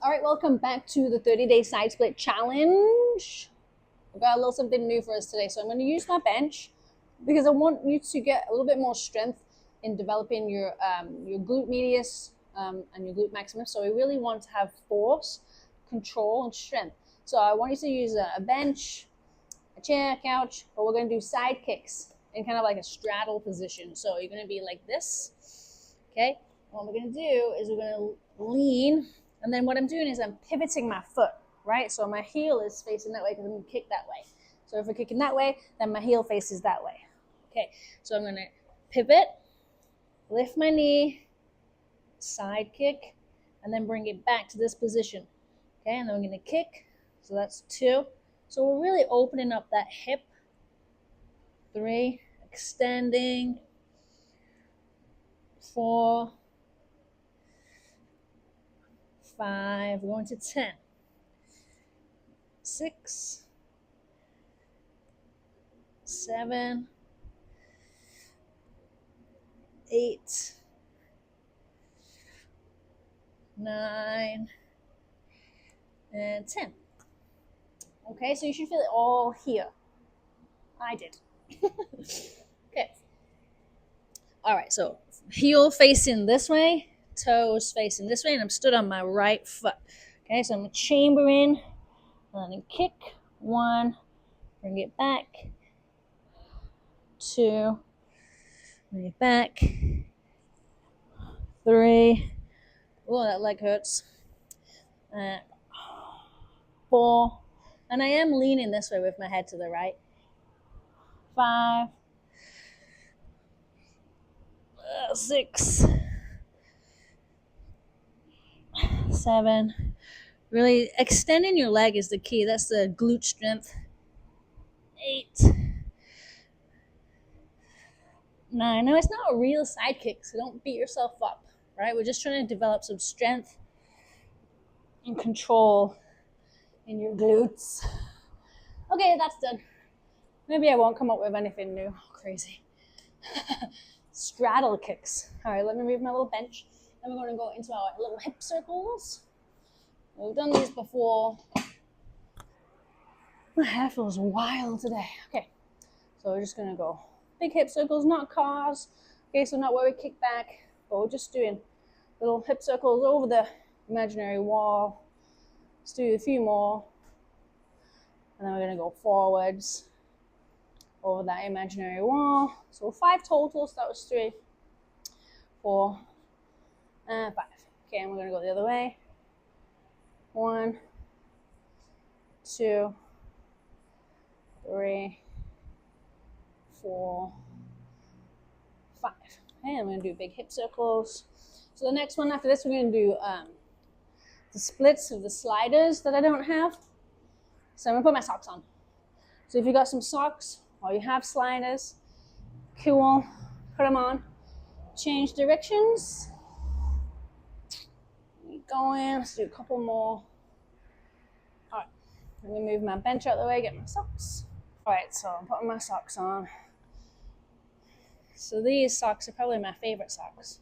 All right, welcome back to the 30-day side split challenge. I've got a little something new for us today. So I'm going to use my bench because I want you to get a little bit more strength in developing your glute medius and your glute maximus. So we really want to have force, control, and strength. So I want you to use a bench, a chair, a couch, but we're going to do side kicks in kind of like a straddle position. So you're going to be like this, okay? What we're going to do is we're going to lean, and then what I'm doing is I'm pivoting my foot, right? So my heel is facing that way because I'm going to kick that way. So if we're kicking that way, then my heel faces that way. Okay, so I'm going to pivot, lift my knee, side kick, and then bring it back to this position. Okay, and then we're going to kick. So that's 2. So we're really opening up that hip. 3, extending. 4, 5, we're going to 10. 6, 7, 8, 9, and 10. Okay, so you should feel it all here. I did. Okay. All right, so heel facing this way, toes facing this way, and I'm stood on my right foot. Okay, so I'm going to chamber in, and then kick. 1, bring it back. 2, bring it back. 3, oh, that leg hurts. 4, and I am leaning this way with my head to the right. 5, 6, 7. Really extending your leg is the key. That's the glute strength. 8, 9. No, it's not a real side kick, so don't beat yourself up, right? We're just trying to develop some strength and control in your glutes. Okay, that's done. Maybe I won't come up with anything new. Crazy. Straddle kicks. All right, let me move my little bench. Then we're going to go into our little hip circles. We've done these before. My hair feels wild today. Okay, so we're just going to go big hip circles, not cars. Okay, so not where we kick back, but we're just doing little hip circles over the imaginary wall. Let's do a few more. And then we're going to go forwards over that imaginary wall. So 5 total, so that was 3, 4, and 5. Okay, and we're going to go the other way. 1, 2, 3, 4, 5. Okay, and we're going to do big hip circles. So the next one after this, we're going to do the splits of the sliders that I don't have. So I'm going to put my socks on. So if you got some socks or you have sliders, cool, put them on. Change directions. Keep going. Let's do a couple more. All right, let me move my bench out of the way, get my socks. All right, so I'm putting my socks on. So these socks are probably my favorite socks.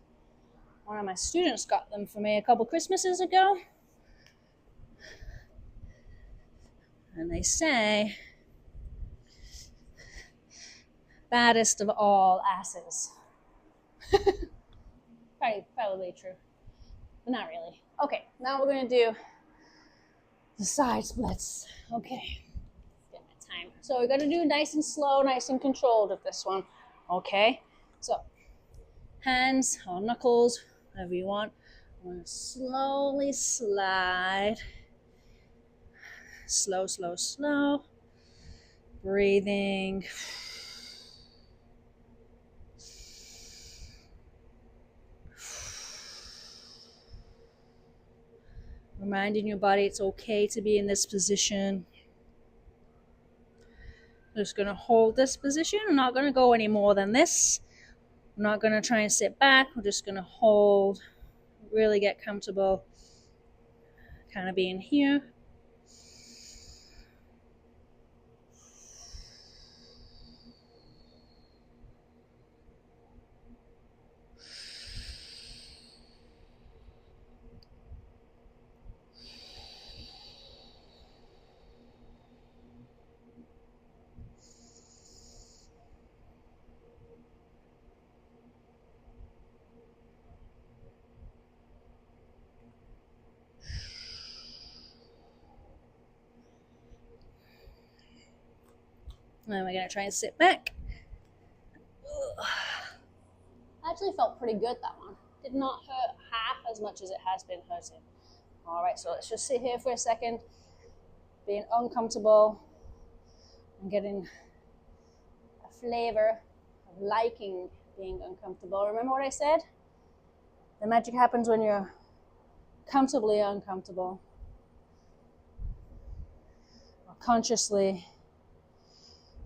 One of my students got them for me a couple Christmases ago. And they say, baddest of all asses. Probably true, but not really. Okay, now we're going to do the side splits. Okay, get my time. So we're going to do nice and slow, nice and controlled with this one. Okay, so hands or knuckles, whatever you want. I'm going to slowly slide. Slow, slow, slow. Breathing. Reminding your body it's okay to be in this position. I'm just going to hold this position. I'm not going to go any more than this. I'm not going to try and sit back. I'm just going to hold, really get comfortable, kind of being here. And then we're going to try and sit back. Actually felt pretty good, that one. Did not hurt half as much as it has been hurting. All right, so let's just sit here for a second, being uncomfortable and getting a flavor of liking being uncomfortable. Remember what I said? The magic happens when you're comfortably uncomfortable, or consciously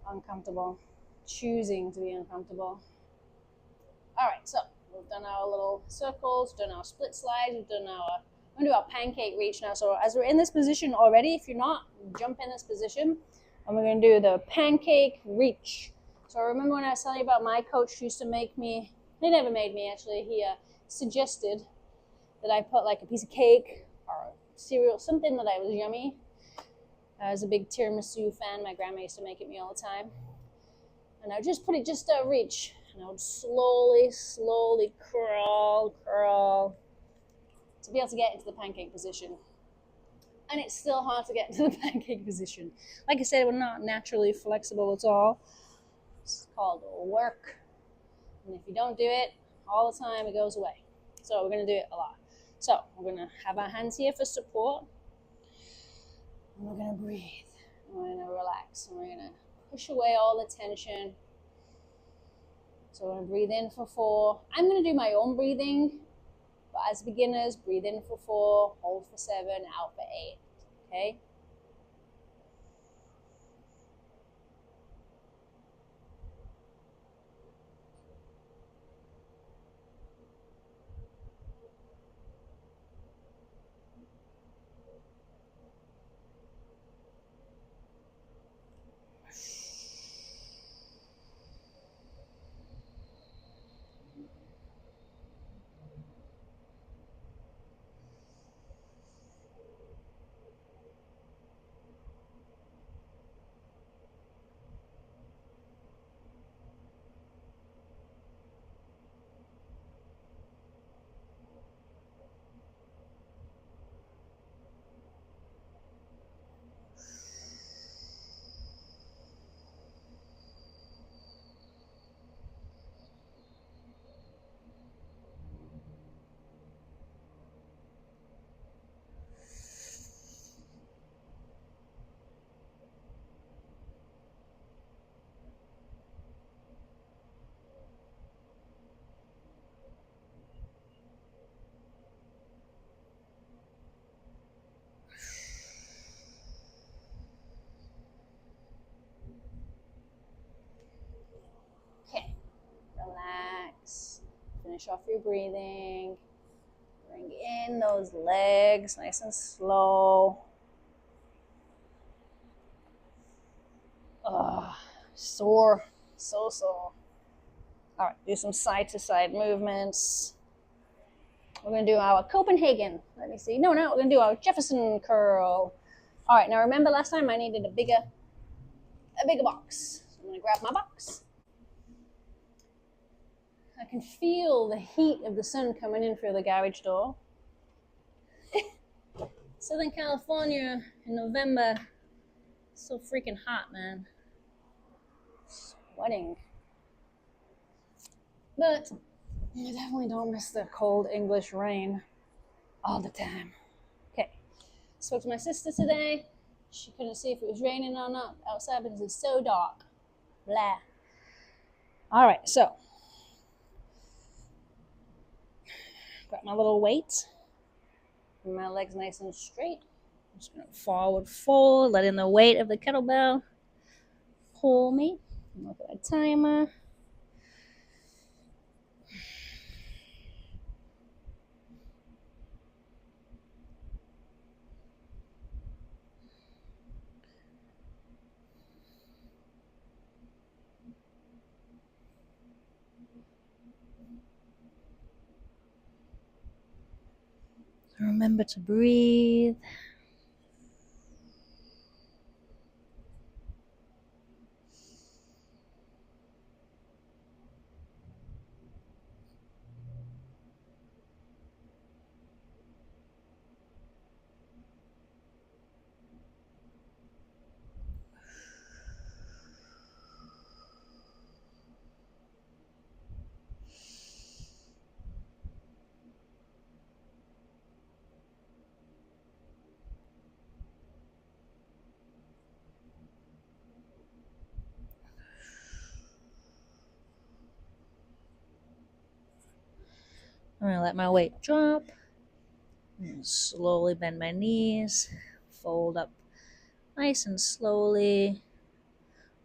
uncomfortable, choosing to be uncomfortable. All right, so we've done our little circles, done our split slides, we've done our, I'm gonna do our pancake reach now. So as we're in this position already, if you're not, jump in this position, and we're gonna do the pancake reach. So remember when I was telling you about my coach used to make me, he never made me actually, he suggested that I put like a piece of cake or cereal, something that I was yummy. I was a big tiramisu fan. My grandma used to make it me all the time. And I would just put it just a reach. And I would slowly, slowly crawl to be able to get into the pancake position. And it's still hard to get into the pancake position. Like I said, we're not naturally flexible at all. It's called work. And if you don't do it all the time, it goes away. So we're going to do it a lot. So we're going to have our hands here for support. And we're going to breathe. And we're going to relax. And we're going to push away all the tension. So we're going to breathe in for 4. I'm going to do my own breathing. But as beginners, breathe in for 4, hold for 7, out for 8. Okay? Okay. Relax. Finish off your breathing. Bring in those legs nice and slow. Sore. So sore. All right, do some side-to-side movements. We're going to do our Copenhagen. Let me see. No, we're going to do our Jefferson curl. All right, now remember last time I needed a bigger box. So I'm going to grab my box. I can feel the heat of the sun coming in through the garage door. Southern California in November. So freaking hot, man. Sweating. But I definitely don't miss the cold English rain all the time. Okay. Spoke to my sister today. She couldn't see if it was raining or not outside because it's so dark. Blah. All right, so got my little weight. My legs nice and straight. I'm just going to forward fold, letting the weight of the kettlebell pull me. Look at the timer. Remember to breathe. I'm going to let my weight drop. And slowly bend my knees. Fold up nice and slowly.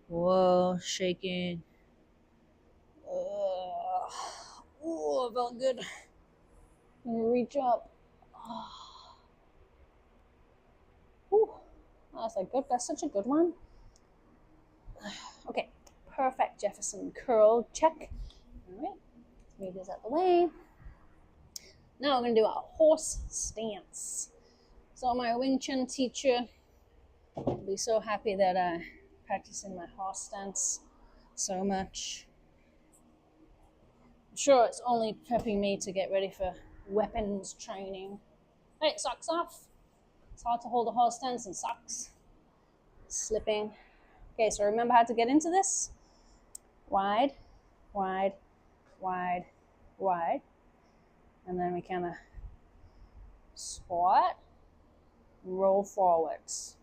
Whoa, shaking. Oh, it felt good. I'm gonna reach up. Oh, that's such a good one. Okay, perfect Jefferson curl, check. All right, let's move this out the way. Now we're gonna do a horse stance. So my Wing Chun teacher will be so happy that I practice in my horse stance so much. I'm sure it's only prepping me to get ready for weapons training. All right, socks off. It's hard to hold a horse stance in socks. Slipping. Okay, so remember how to get into this. Wide, wide, wide, wide. And then we kind of squat, roll forwards.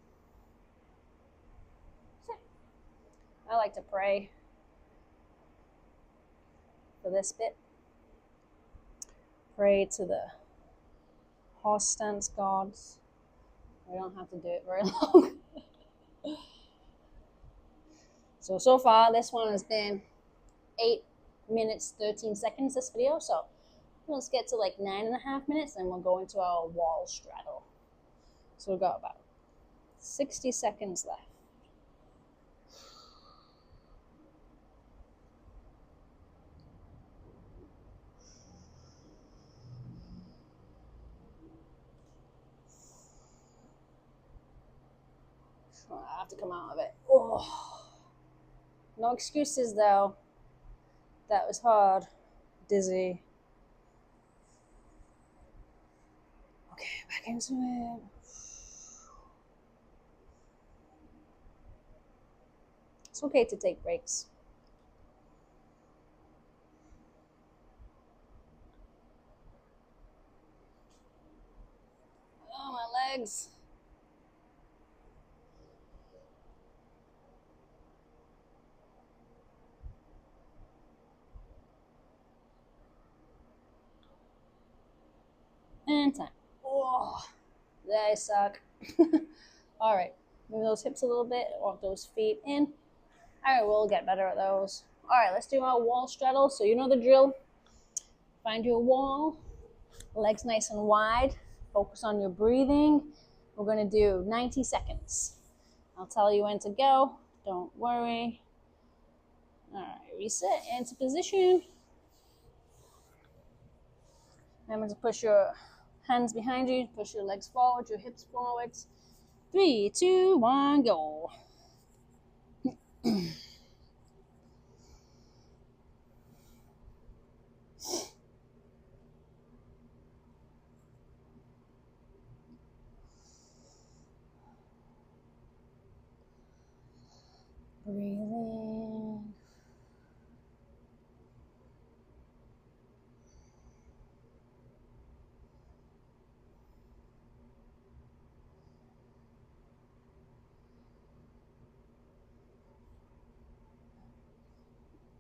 I like to pray for this bit. Pray to the horse stance gods. We don't have to do it very long. So far, this one has been 8 minutes, 13 seconds, this video. So let's get to like 9.5 minutes and we'll go into our wall straddle. So we've got about 60 seconds left. I have to come out of it. Oh. No excuses though. That was hard. Dizzy. Okay, back into it. It's okay to take breaks. Oh, my legs. And time. Oh, they suck. All right, move those hips a little bit, walk those feet in. All right, we'll get better at those. All right, let's do our wall straddle. So you know the drill. Find your wall, legs nice and wide. Focus on your breathing. We're gonna do 90 seconds. I'll tell you when to go. Don't worry. All right, reset into position. Remember to push your hands behind you, push your legs forward, your hips forwards. 3, 2, 1, go. Breathe in.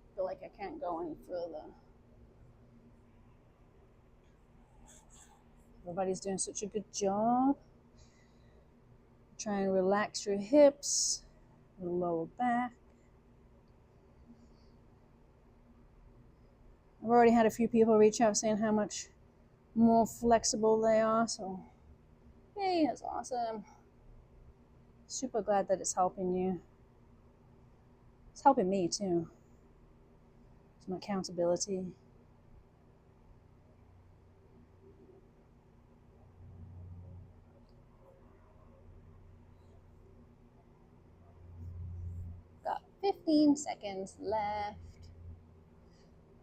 I feel like I can't go any further. Everybody's doing such a good job. Try and relax your hips, your lower back. I've already had a few people reach out saying how much more flexible they are, so hey, that's awesome. Super glad that it's helping you. It's helping me too. Some accountability. Got 15 seconds left.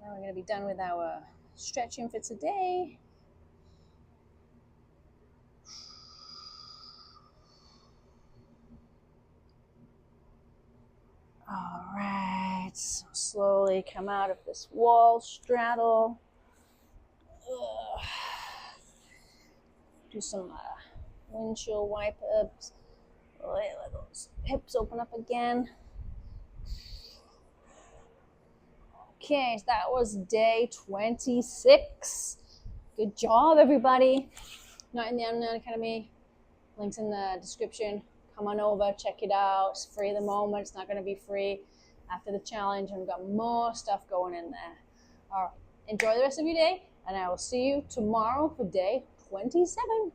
Now we're going to be done with our stretching for today. All right, so slowly come out of this wall straddle. Ugh. Do some windshield wipers. Let those hips open up again. Okay, so that was day 26. Good job, everybody. Not in the Online Academy, links in the description. Come on over, check it out. It's free at the moment. It's not going to be free after the challenge, and we've got more stuff going in there. All right, enjoy the rest of your day, and I will see you tomorrow for day 27.